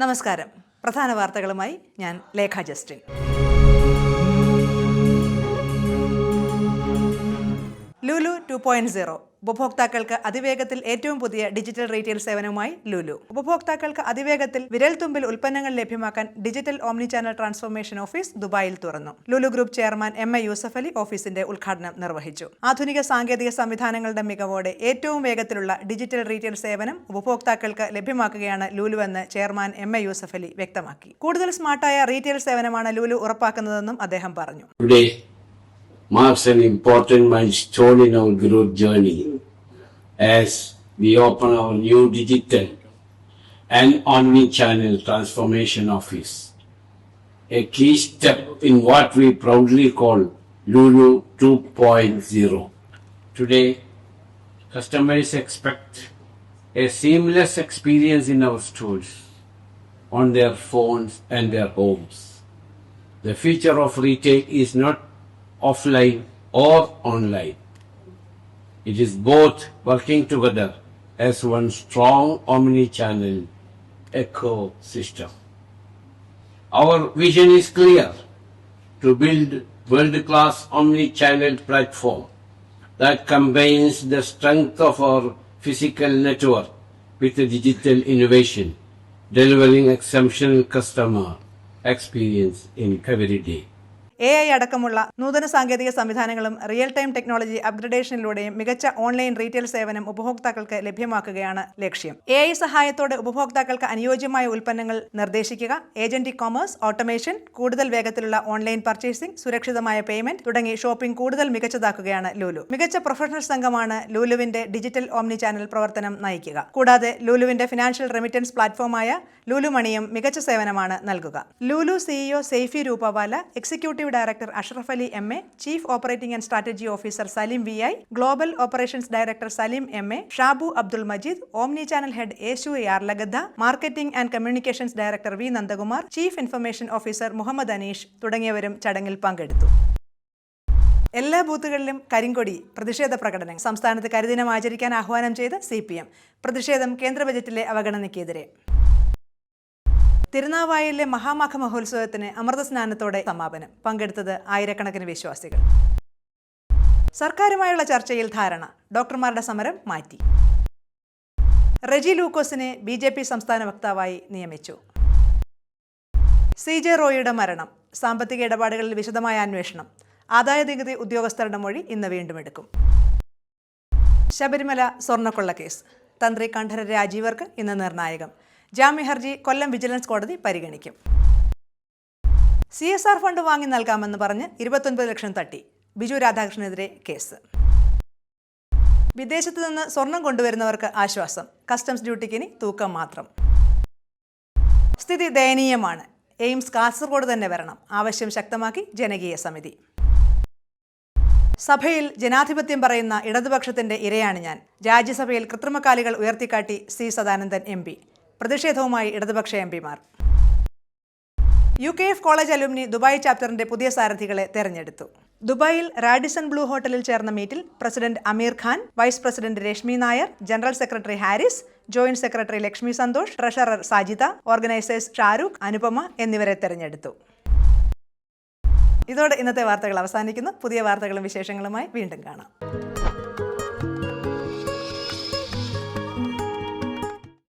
നമസ്കാരം. പ്രധാന വാർത്തകളുമായി ഞാൻ ലേഖ ജസ്റ്റിൻ. ലുലു 2.0 ഉപഭോക്താക്കൾക്ക് അതിവേഗത്തിൽ ഏറ്റവും പുതിയ ഡിജിറ്റൽ റീറ്റെയിൽ സേവനവുമായി ലുലു. ഉപഭോക്താക്കൾക്ക് അതിവേഗത്തിൽ വിരൽത്തുമ്പിൽ ഉൽപ്പന്നങ്ങൾ ലഭ്യമാക്കാൻ digital omni channel transformation office ദുബായിൽ തുറന്നു. Lulu group chairman MA Yusuf Ali ഓഫീസിന്റെ ഉദ്ഘാടനം നിർവഹിച്ചു. ആധുനിക സാങ്കേതിക സംവിധാനങ്ങളുടെ മികവോടെ ഏറ്റവും വേഗത്തിലുള്ള ഡിജിറ്റൽ റീറ്റെയിൽ സേവനം ഉപഭോക്താക്കൾക്ക് ലഭ്യമാക്കുകയാണ് ലുലു എന്ന് ചെയർമാൻ MA യൂസഫ് അലി വ്യക്തമാക്കി. കൂടുതൽ സ്മാർട്ടായ റീറ്റെയിൽ സേവനമാണ് ലുലു ഉറപ്പാക്കുന്നതെന്നും അദ്ദേഹം പറഞ്ഞു. Marks an important milestone in our growth journey as we open our new digital and omni-channel transformation office, a key step in what we proudly call Lulu 2.0. Today, customers expect a seamless experience in our stores, on their phones and their homes. The future of retail is not offline or online. It is both working together as one strong omni-channel ecosystem. Our vision is clear: to build world-class omni-channel platform that combines the strength of our physical network with the digital innovation, delivering exceptional customer experience in every day. AI അടക്കമുള്ള നൂതന സാങ്കേതിക സംവിധാനങ്ങളും real time technology അപ്ഗ്രഡേഷനിലൂടെയും മികച്ച online retail സേവനം ഉപഭോക്താക്കൾക്ക് ലഭ്യമാക്കുകയാണ് ലക്ഷ്യം. AI സഹായത്തോടെ ഉപഭോക്താക്കൾക്ക് അനുയോജ്യമായ ഉൽപ്പന്നങ്ങൾ നിർദ്ദേശിക്കുക, ഏജന്റ് കൊമേഴ്സ്, ഓട്ടോമേഷൻ, കൂടുതൽ വേഗത്തിലുള്ള ഓൺലൈൻ പർച്ചേസിംഗ്, സുരക്ഷിതമായ പേയ്മെന്റ് തുടങ്ങി ഷോപ്പിംഗ് കൂടുതൽ മികച്ചതാക്കുകയാണ് ലുലു. മികച്ച പ്രൊഫഷണൽ സംഘമാണ് ലുലുവിന്റെ ഡിജിറ്റൽ ഓംനി ചാനൽ പ്രവർത്തനം നയിക്കുക. കൂടാതെ ലുലുവിന്റെ ഫിനാൻഷ്യൽ റെമിറ്റൻസ് പ്ലാറ്റ്ഫോമായ ലുലു മണിയും മികച്ച സേവനമാണ് നൽകുക. Lulu CEO Saifee Rupawala, executive director Ashraf Ali MA, chief operating and strategy officer Saleem VI, global operations director Saleem MA, Shabu Abdul Majeed, omni channel head Yesu Yarlagadda, marketing and communications director V Nandakumar, chief information officer Muhammad Aneesh തുടങ്ങിയവരും ചടങ്ങിൽ പങ്കെടുത്തു. എല്ലാ ബൂത്തുകളിലും കരിങ്കൊടി പ്രതിഷേധ പ്രകടനം. സംസ്ഥാനത്ത് കരിദിനം ആചരിക്കാൻ ആഹ്വാനം ചെയ്ത് CPM. പ്രതിഷേധം കേന്ദ്ര ബജറ്റിലെ അവഗണനയ്ക്കെതിരെ. തിരുനാവായയിലെ മഹാമഘ മഹോത്സവത്തിന് അമൃതസ്നാനത്തോടെ സമാപനം. പങ്കെടുത്തത് ആയിരക്കണക്കിന് വിശ്വാസികൾ. സർക്കാരുമായുള്ള ചർച്ചയിൽ ധാരണ. ഡോക്ടർമാരുടെ സമരം മാറ്റി. റെജി ലൂക്കോസിനെ BJP സംസ്ഥാന വക്താവായി നിയമിച്ചു. CJ റോയിയുടെ മരണം. സാമ്പത്തിക ഇടപാടുകളിൽ വിശദമായ അന്വേഷണം. ആദായനികുതി ഉദ്യോഗസ്ഥരുടെ മൊഴി ഇന്ന് വീണ്ടും എടുക്കും. ശബരിമല സ്വർണ്ണക്കൊള്ള കേസ്. തന്ത്രി കണ്ഠര രാജീവർക്ക് ഇന്ന് നിർണായകം. ജാമ്യഹർജി കൊല്ലം വിജിലൻസ് കോടതി പരിഗണിക്കും. CSR ഫണ്ട് വാങ്ങി നൽകാമെന്ന് പറഞ്ഞ് 29 ലക്ഷം തട്ടി. ബിജു രാധാകൃഷ്ണനെതിരെ കേസ്. വിദേശത്ത് നിന്ന് സ്വർണം കൊണ്ടുവരുന്നവർക്ക് ആശ്വാസം. കസ്റ്റംസ് ഡ്യൂട്ടിക്ക് ഇനി തൂക്കം മാത്രം. സ്ഥിതി ദയനീയമാണ്. എയിംസ് കാസർഗോഡ് തന്നെ വരണം. ആവശ്യം ശക്തമാക്കി ജനകീയ സമിതി. സഭയിൽ ജനാധിപത്യം പറയുന്ന ഇടതുപക്ഷത്തിന്റെ ഇരയാണ് ഞാൻ. രാജ്യസഭയിൽ കൃത്രിമക്കാലികൾ ഉയർത്തിക്കാട്ടി C സദാനന്ദൻ MP. പ്രതിഷേധവുമായി ഇടതുപക്ഷ MPമാർ. UKF കോളേജ് അലുമിനി ദുബായ് ചാപ്റ്ററിന്റെ പുതിയ സാരഥികളെ തെരഞ്ഞെടുത്തു. ദുബായിൽ റാഡിസൺ ബ്ലൂ ഹോട്ടലിൽ ചേർന്ന മീറ്റിൽ president Ameer Khan, vice president Reshmi Nair, general secretary Haris, joint secretary Lakshmi Santhosh, treasurer Sajida, organisers Shahrukh, Anupama എന്നിവരെ തെരഞ്ഞെടുത്തു. ഇതോടെ ഇന്നത്തെ വാർത്തകൾ അവസാനിക്കുന്നു. പുതിയ വാർത്തകളും വിശേഷങ്ങളുമായി വീണ്ടും കാണാം.